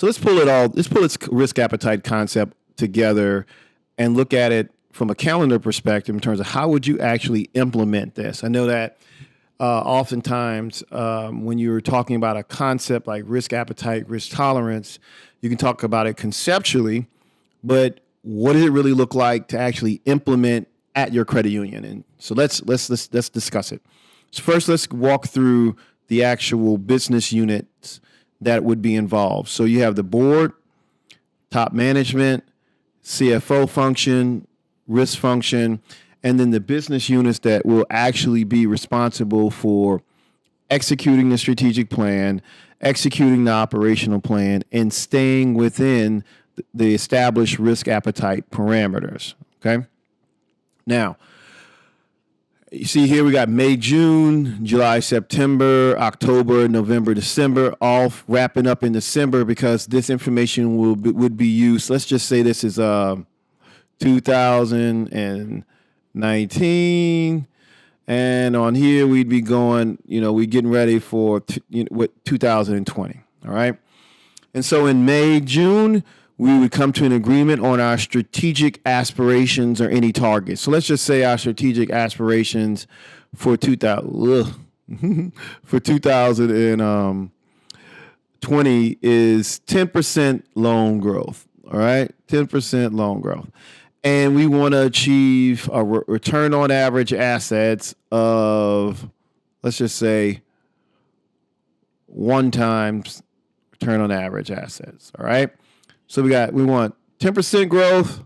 So let's pull its risk appetite concept together and look at it from a calendar perspective in terms of how would you actually implement this. I know that oftentimes when you're talking about a concept like risk appetite, risk tolerance, you can talk about it conceptually, but what does it really look like to actually implement at your credit union? And so let's discuss it. So first, let's walk through the actual business units that would be involved. So you have the board, top management, CFO function, risk function, and then the business units that will actually be responsible for executing the strategic plan, executing the operational plan, and staying within the established risk appetite parameters. Okay. Now, you see here we got May, June, July, September, October, November, December, all wrapping up in December because this information would be used. Let's just say this is 2019, and on here we'd be going, we're getting ready for 2020. All right. And so in May, June, we would come to an agreement on our strategic aspirations or any targets. So let's just say our strategic aspirations for 2020 is 10% loan growth. All right, 10% loan growth. And we want to achieve a return on average assets of, let's just say, 1 times return on average assets. All right. So we want 10% growth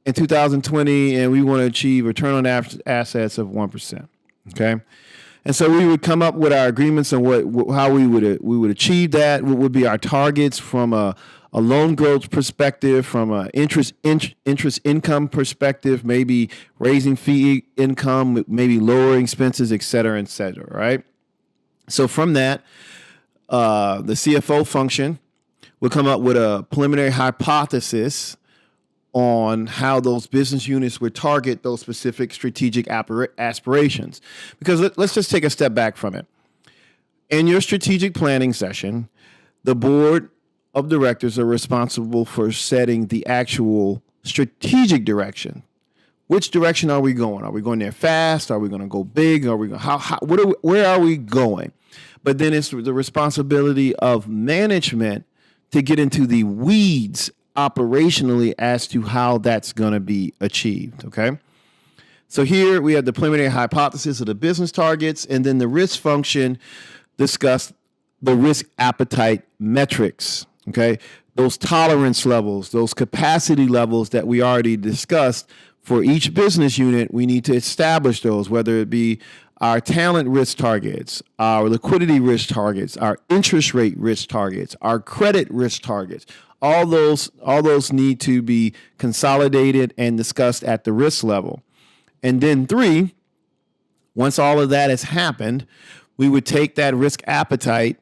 in 2020, and we want to achieve return on assets of 1%. Okay, and so we would come up with our agreements on how we would achieve that. What would be our targets from a loan growth perspective, from an interest income perspective, maybe raising fee income, maybe lowering expenses, et cetera, right? So from that, the CFO function will come up with a preliminary hypothesis on how those business units would target those specific strategic aspirations. Because let's just take a step back from it. In your strategic planning session, the board of directors are responsible for setting the actual strategic direction. Which direction are we going? Are we going there fast? Are we going to go big? Are we going where are we going? But then it's the responsibility of management to get into the weeds operationally as to how that's going to be achieved, okay? So here we have the preliminary hypothesis of the business targets, and then the risk function discuss the risk appetite metrics, okay? Those tolerance levels, those capacity levels that we already discussed for each business unit, we need to establish those, whether it be our talent risk targets, our liquidity risk targets, our interest rate risk targets, our credit risk targets. All those need to be consolidated and discussed at the risk level. And then 3, once all of that has happened, we would take that risk appetite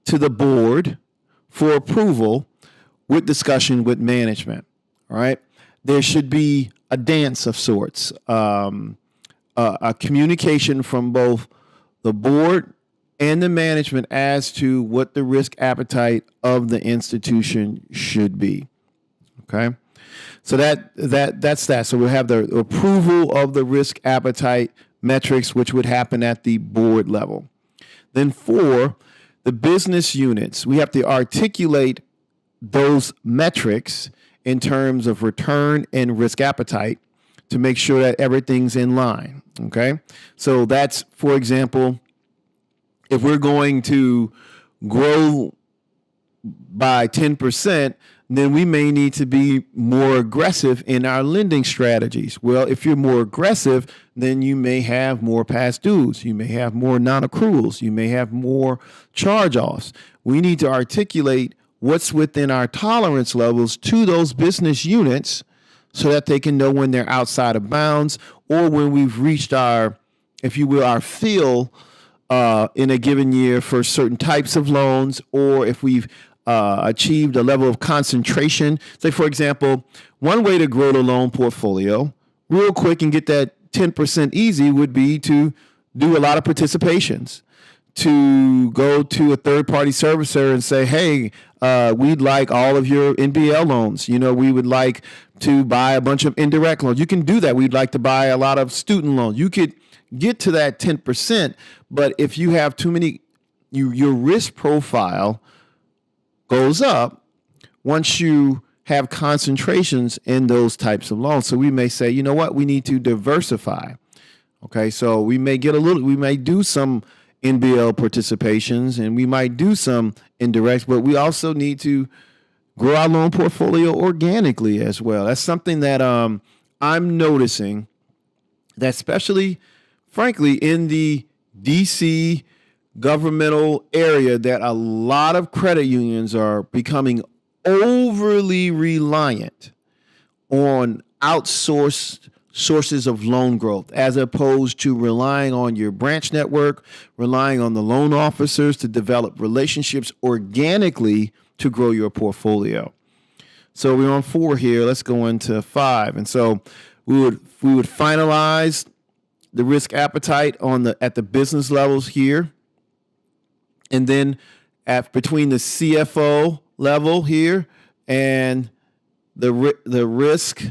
to the board for approval with discussion with management. All right. There should be a dance of sorts. A communication from both the board and the management as to what the risk appetite of the institution should be. Okay, so that's that. So we'll have the approval of the risk appetite metrics, which would happen at the board level. Then 4, the business units, we have to articulate those metrics in terms of return and risk appetite to make sure that everything's in line, okay? So that's, for example, if we're going to grow by 10%, then we may need to be more aggressive in our lending strategies. Well, if you're more aggressive, then you may have more past dues. You may have more non-accruals. You may have more charge-offs. We need to articulate what's within our tolerance levels to those business units so that they can know when they're outside of bounds or when we've reached our, if you will, our fill in a given year for certain types of loans, or if we've achieved a level of concentration. Say, for example, one way to grow the loan portfolio real quick and get that 10% easy would be to do a lot of participations, to go to a third-party servicer and say, hey, we'd like all of your NBL loans. We would like to buy a bunch of indirect loans. You can do that. We'd like to buy a lot of student loans. You could get to that 10%, but if you have too many, your risk profile goes up once you have concentrations in those types of loans. So we may say, you know what, we need to diversify. Okay, so we may do some NBL participations and we might do some indirects, but we also need to grow our loan portfolio organically as well. That's something that I'm noticing, that especially, frankly, in the DC governmental area, that a lot of credit unions are becoming overly reliant on outsourced sources of loan growth, as opposed to relying on your branch network, relying on the loan officers to develop relationships organically to grow your portfolio. So we're on 4 here. Let's go into 5. And so we would finalize the risk appetite at the business levels here, and then between the CFO level here and the risk,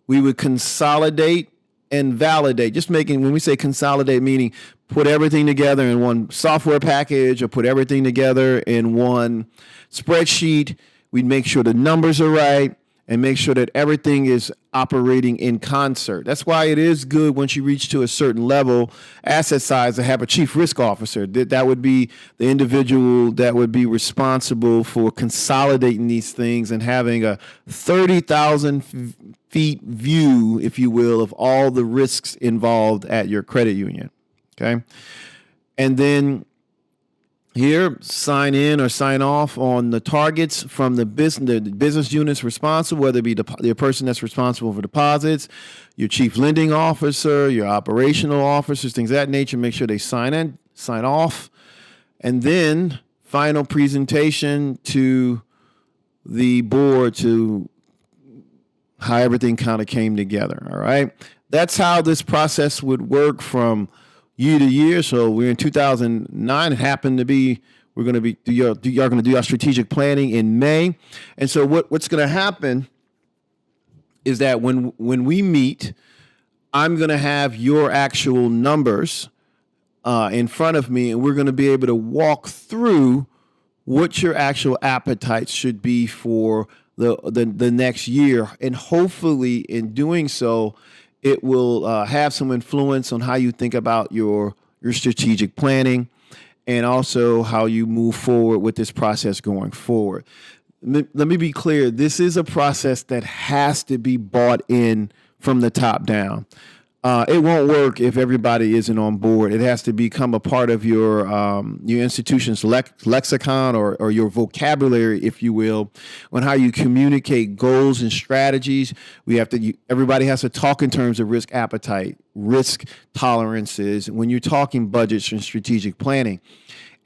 we would consolidate and validate. When we say consolidate, meaning put everything together in one software package or put everything together in one spreadsheet. We'd make sure the numbers are right and make sure that everything is operating in concert. That's why it is good once you reach to a certain level, asset size, to have a chief risk officer. That would be the individual that would be responsible for consolidating these things and having a 30,000 feet view, if you will, of all the risks involved at your credit union. Okay. And then here, sign in or sign off on the targets from the business units responsible, whether it be the person that's responsible for deposits, your chief lending officer, your operational officers, things of that nature. Make sure they sign in, sign off, and then final presentation to the board to how everything kind of came together. All right. That's how this process would work from year to year. So we're in 2009. It happened to be, we're going to be, you're going to do our strategic planning in May. And so what's going to happen is that when we meet, I'm going to have your actual numbers in front of me, and we're going to be able to walk through what your actual appetites should be for the next year. And hopefully in doing so, it will have some influence on how you think about your strategic planning and also how you move forward with this process going forward. Let me be clear. This is a process that has to be bought in from the top down. It won't work if everybody isn't on board. It has to become a part of your institution's lexicon or your vocabulary, if you will, on how you communicate goals and strategies. Everybody has to talk in terms of risk appetite, risk tolerances when you're talking budgets and strategic planning.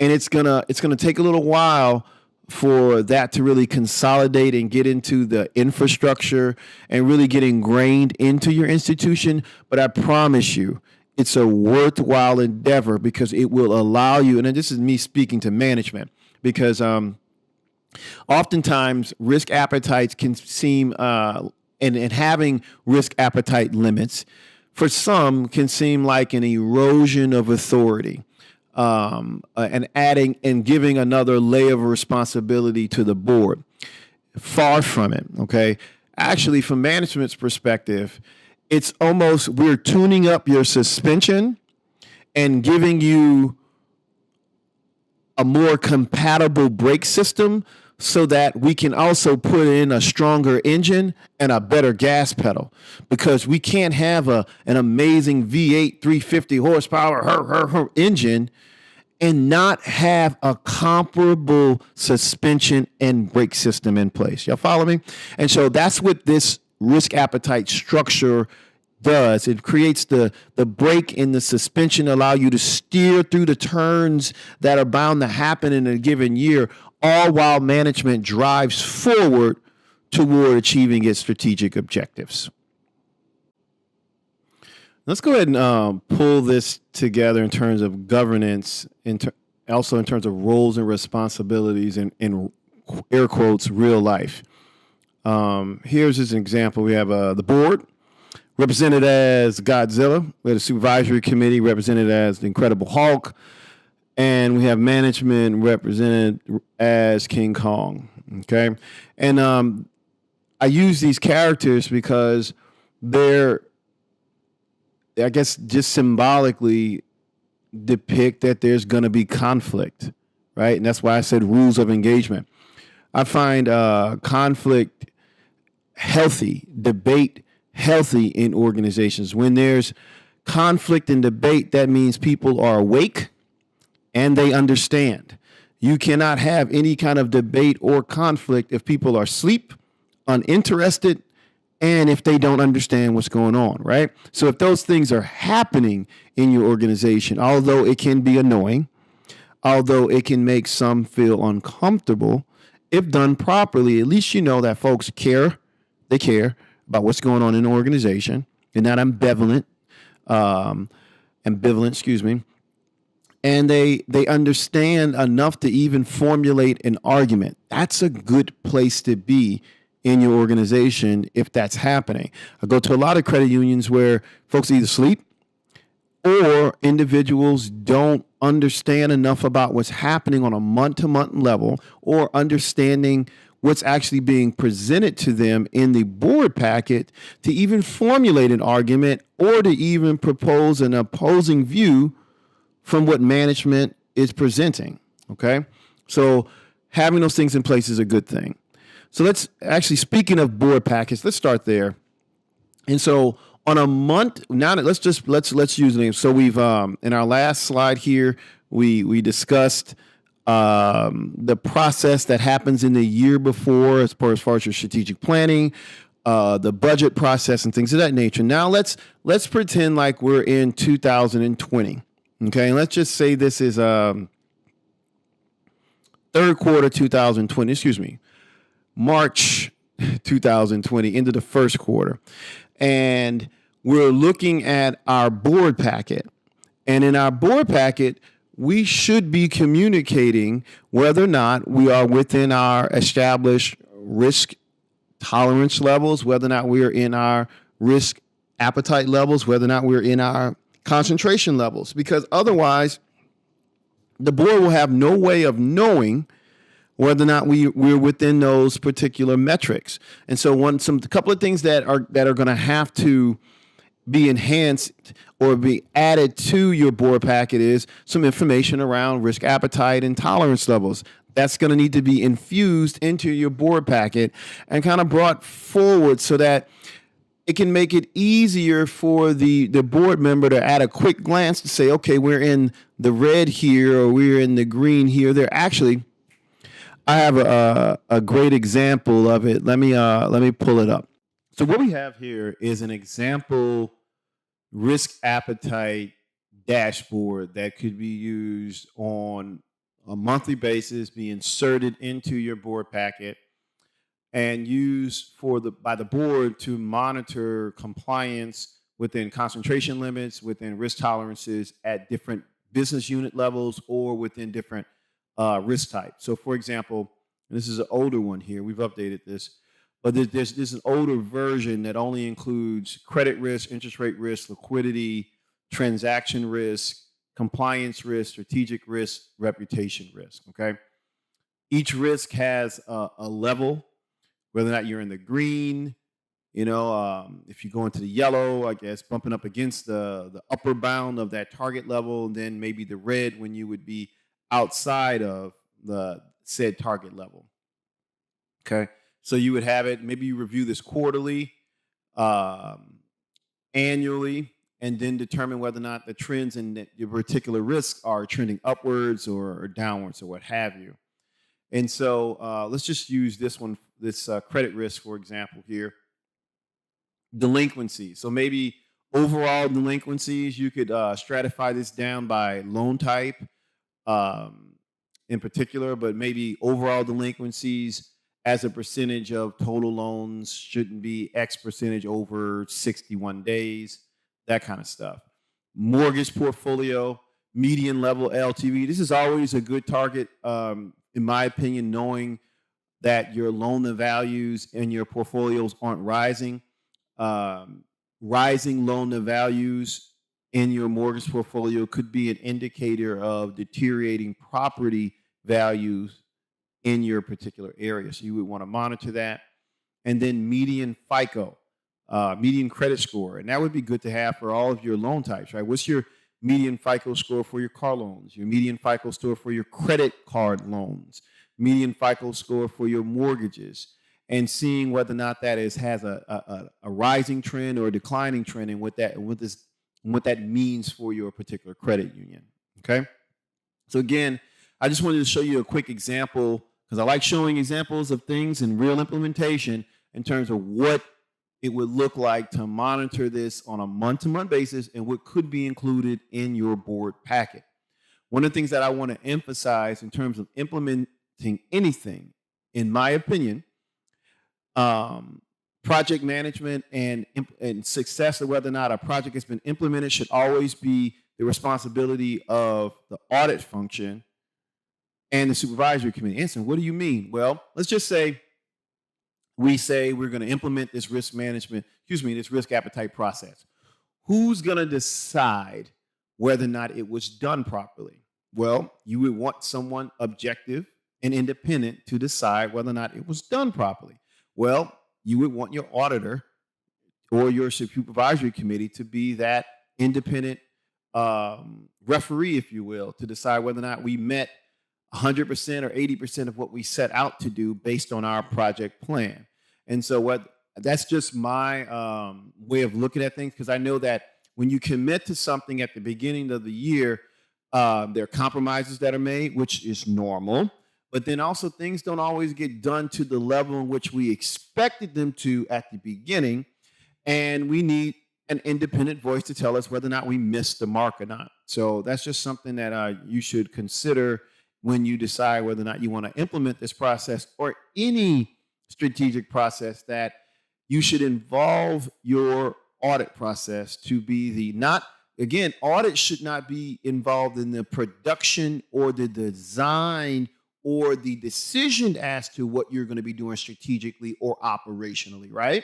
And it's gonna take a little while for that to really consolidate and get into the infrastructure and really get ingrained into your institution. But I promise you, it's a worthwhile endeavor because it will allow you, and this is me speaking to management, because oftentimes risk appetites can seem, and having risk appetite limits for some can seem like an erosion of authority. And adding and giving another layer of responsibility to the board. Far from it, okay? Actually, from management's perspective, it's almost we're tuning up your suspension and giving you a more compatible brake system so that we can also put in a stronger engine and a better gas pedal, because we can't have an amazing V8 350 horsepower engine and not have a comparable suspension and brake system in place. Y'all follow me? And so that's what this risk appetite structure does. It creates the brake in the suspension, allow you to steer through the turns that are bound to happen in a given year, all while management drives forward toward achieving its strategic objectives. Let's go ahead and pull this together in terms of governance also in terms of roles and responsibilities in air quotes, real life. Here's just an example. We have the board represented as Godzilla. We have the supervisory committee represented as the Incredible Hulk. And we have management represented as King Kong. Okay. And I use these characters because they're, I guess, just symbolically depict that there's going to be conflict, right? And that's why I said rules of engagement. I find conflict healthy, debate healthy in organizations. When there's conflict and debate, that means people are awake and they understand. You cannot have any kind of debate or conflict if people are asleep, uninterested, and if they don't understand what's going on, right? So if those things are happening in your organization, although it can be annoying, although it can make some feel uncomfortable, if done properly, at least you know that folks care. They care about what's going on in the organization. They're not ambivalent, excuse me. And they understand enough to even formulate an argument. That's a good place to be in your organization if that's happening. I go to a lot of credit unions where folks either sleep or individuals don't understand enough about what's happening on a month-to-month level or understanding what's actually being presented to them in the board packet to even formulate an argument or to even propose an opposing view from what management is presenting, okay? So having those things in place is a good thing. So let's actually, speaking of board packets, let's start there. And so on a month, now let's use names. So we've in our last slide here, we discussed the process that happens in the year before as far as your strategic planning, the budget process and things of that nature. Now let's pretend like we're in 2020. Okay, and let's just say this is third quarter 2020, March 2020, into the first quarter. And we're looking at our board packet. And in our board packet, we should be communicating whether or not we are within our established risk tolerance levels, whether or not we are in our risk appetite levels, whether or not we're in our concentration levels, because otherwise the board will have no way of knowing whether or not we're within those particular metrics. And so a couple of things that are going to have to be enhanced or be added to your board packet is some information around risk appetite and tolerance levels. That's going to need to be infused into your board packet and kind of brought forward so that it can make it easier for the board member to, at a quick glance, to say, okay, we're in the red here or we're in the green here. I have a great example of it. Let me pull it up. So what we have here is an example risk appetite dashboard that could be used on a monthly basis, be inserted into your board packet, and used by the board to monitor compliance within concentration limits, within risk tolerances at different business unit levels, or within different risk types. So, for example, and this is an older one here. We've updated this, but there's an older version that only includes credit risk, interest rate risk, liquidity, transaction risk, compliance risk, strategic risk, reputation risk. Okay, each risk has a level. Whether or not you're in the green, if you go into the yellow, I guess bumping up against the upper bound of that target level, and then maybe the red when you would be outside of the said target level. Okay, so you would have it. Maybe you review this quarterly, annually, and then determine whether or not the trends in your particular risks are trending upwards or downwards or what have you. And so let's just use this credit risk, for example, here. Delinquency. So maybe overall delinquencies, you could stratify this down by loan type in particular, but maybe overall delinquencies as a percentage of total loans shouldn't be X percentage over 61 days, that kind of stuff. Mortgage portfolio, median level LTV. This is always a good target, in my opinion, knowing that your loan to values in your portfolios aren't rising. Rising loan to values in your mortgage portfolio could be an indicator of deteriorating property values in your particular area. So you would want to monitor that. And then median FICO, median credit score. And that would be good to have for all of your loan types, right? What's your median FICO score for your car loans? Your median FICO score for your credit card loans? Median FICO score for your mortgages? And seeing whether or not that has a rising trend or a declining trend, and what that means for your particular credit union. Okay. So again, I just wanted to show you a quick example, because I like showing examples of things in real implementation in terms of what it would look like to monitor this on a month-to-month basis and what could be included in your board packet. One of the things that I want to emphasize in terms of implementing anything, in my opinion, project management and success of whether or not a project has been implemented should always be the responsibility of the audit function and the supervisory committee. Answer, what do you mean? Well, let's just say we're going to implement this risk appetite process. Who's going to decide whether or not it was done properly? Well, you would want someone objective and independent to decide whether or not it was done properly. Well, you would want your auditor or your supervisory committee to be that independent referee, if you will, to decide whether or not we met 100% or 80% of what we set out to do based on our project plan. And so that's just my way of looking at things, because I know that when you commit to something at the beginning of the year, there are compromises that are made, which is normal. But then also things don't always get done to the level in which we expected them to at the beginning. And we need an independent voice to tell us whether or not we missed the mark or not. So that's just something that you should consider when you decide whether or not you want to implement this process or any strategic process, that you should involve your audit process to be audit should not be involved in the production or the design or the decision as to what you're going to be doing strategically or operationally, right?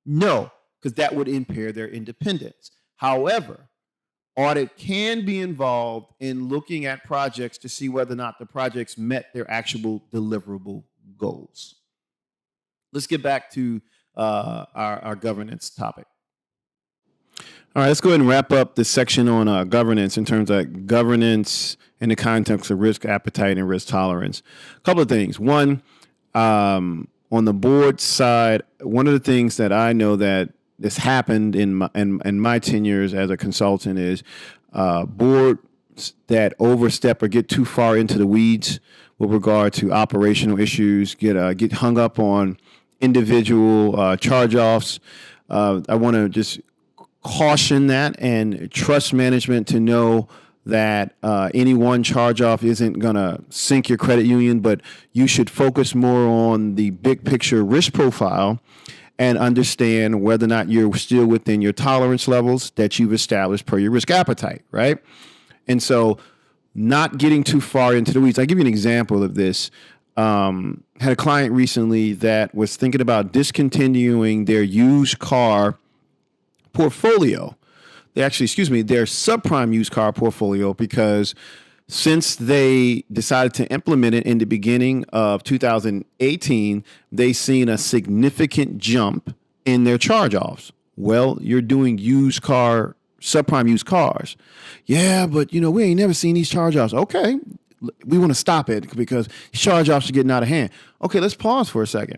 No, because that would impair their independence. However, audit can be involved in looking at projects to see whether or not the projects met their actual deliverable goals. Let's get back to our governance topic. All right, let's go ahead and wrap up this section on governance in terms of governance in the context of risk appetite and risk tolerance. A couple of things. One, on the board side, one of the things that I know that this happened in my tenures as a consultant is boards that overstep or get too far into the weeds with regard to operational issues, get hung up on individual charge-offs. I want to just caution that and trust management to know that any one charge-off isn't going to sink your credit union, but you should focus more on the big picture risk profile and understand whether or not you're still within your tolerance levels that you've established per your risk appetite, right? And so not getting too far into the weeds. I'll give you an example of this. Had a client recently that was thinking about discontinuing their used car portfolio. Their subprime used car portfolio, because since they decided to implement it in the beginning of 2018, they've seen a significant jump in their charge-offs. Well, you're doing subprime used cars. Yeah, but we ain't never seen these charge-offs. Okay, we want to stop it because charge-offs are getting out of hand. Okay, let's pause for a second.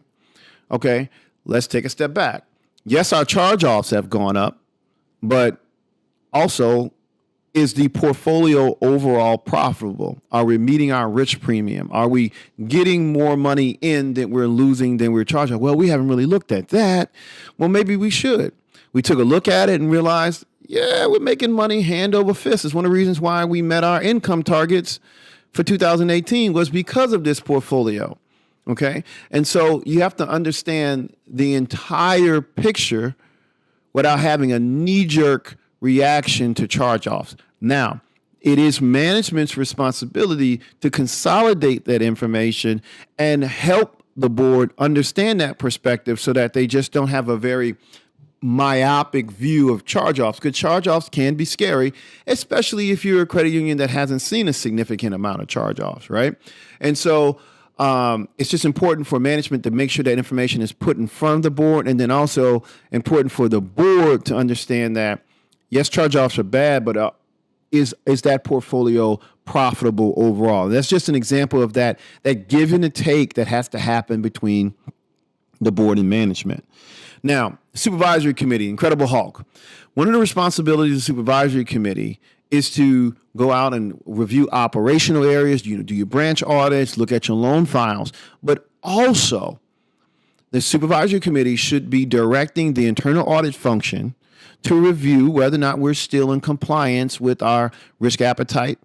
Okay, let's take a step back. Yes, our charge-offs have gone up, but also, is the portfolio overall profitable? Are we meeting our risk premium? Are we getting more money in that we're losing than we're charging? Well, we haven't really looked at that. Well, maybe we should. We took a look at it and realized, yeah, we're making money hand over fist. It's one of the reasons why we met our income targets for 2018 was because of this portfolio. Okay. And so you have to understand the entire picture without having a knee-jerk reaction to charge-offs. Now, it is management's responsibility to consolidate that information and help the board understand that perspective so that they just don't have a very myopic view of charge-offs, because charge-offs can be scary, especially if you're a credit union that hasn't seen a significant amount of charge-offs, right? And so it's just important for management to make sure that information is put in front of the board, and then also important for the board to understand that, yes, charge-offs are bad, but is that portfolio profitable overall? That's just an example of that give and take that has to happen between the board and management. Now, supervisory committee, Incredible Hulk. One of the responsibilities of the supervisory committee is to go out and review operational areas, do your branch audits, look at your loan files, but also the supervisory committee should be directing the internal audit function to review whether or not we're still in compliance with our risk appetite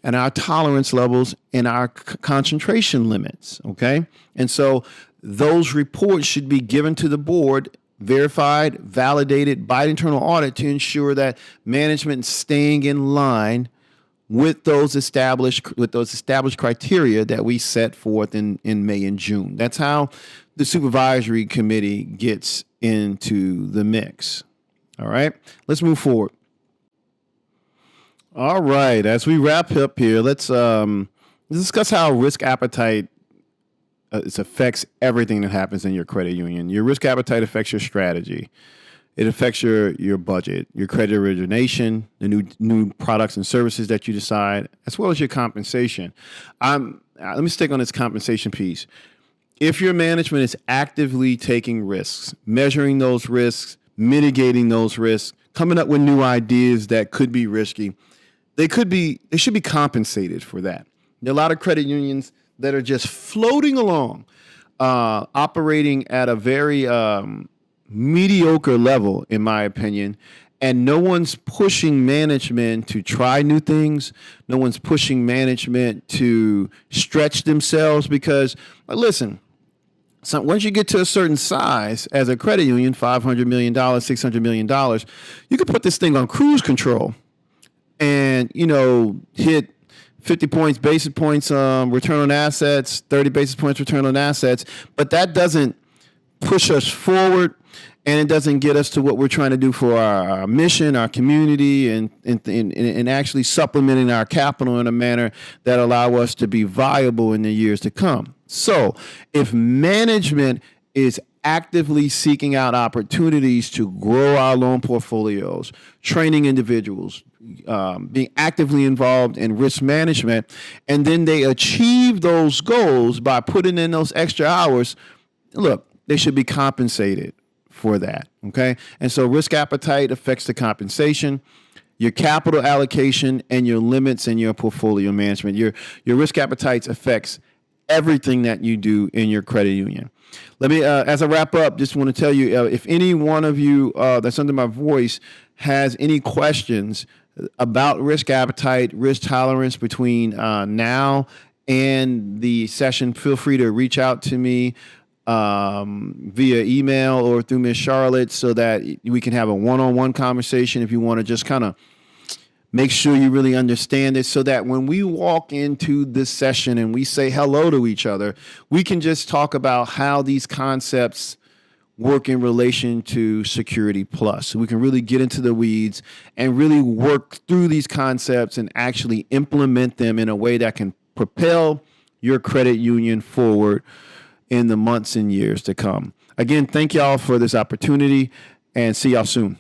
and our tolerance levels and our concentration limits, okay? And so those reports should be given to the board, verified, validated by the internal audit to ensure that management is staying in line with those established criteria that we set forth in May and June. That's how the supervisory committee gets into the mix. All right, let's move forward. All right, as we wrap up here, let's discuss how risk appetite it affects everything that happens in your credit union. Your risk appetite affects your strategy. It affects your budget, your credit origination, the new products and services that you decide, as well as your compensation. Let me stick on this compensation piece. If your management is actively taking risks, measuring those risks, mitigating those risks, coming up with new ideas that could be risky, they should be compensated for that. There are a lot of credit unions that are just floating along, operating at a very mediocre level, in my opinion, and no one's pushing management to try new things. No one's pushing management to stretch themselves because, listen, so once you get to a certain size as a credit union, $500 million, $600 million, you can put this thing on cruise control and, hit 50 basis points return on assets, 30 basis points return on assets, but that doesn't push us forward, and it doesn't get us to what we're trying to do for our mission, our community, and actually supplementing our capital in a manner that allow us to be viable in the years to come. So if management is actively seeking out opportunities to grow our loan portfolios, training individuals, being actively involved in risk management, and then they achieve those goals by putting in those extra hours, look, they should be compensated for that, okay? And so risk appetite affects the compensation, your capital allocation, and your limits and your portfolio management. Your risk appetite affects everything that you do in your credit union. Let me, as I wrap up, just want to tell you, if any one of you that's under my voice has any questions about risk appetite, risk tolerance between now and the session, feel free to reach out to me via email or through Ms. Charlotte so that we can have a one-on-one conversation if you want to just kind of make sure you really understand it, so that when we walk into this session and we say hello to each other, we can just talk about how these concepts work in relation to Security Plus. So we can really get into the weeds and really work through these concepts and actually implement them in a way that can propel your credit union forward in the months and years to come. Again, thank y'all for this opportunity, and see y'all soon.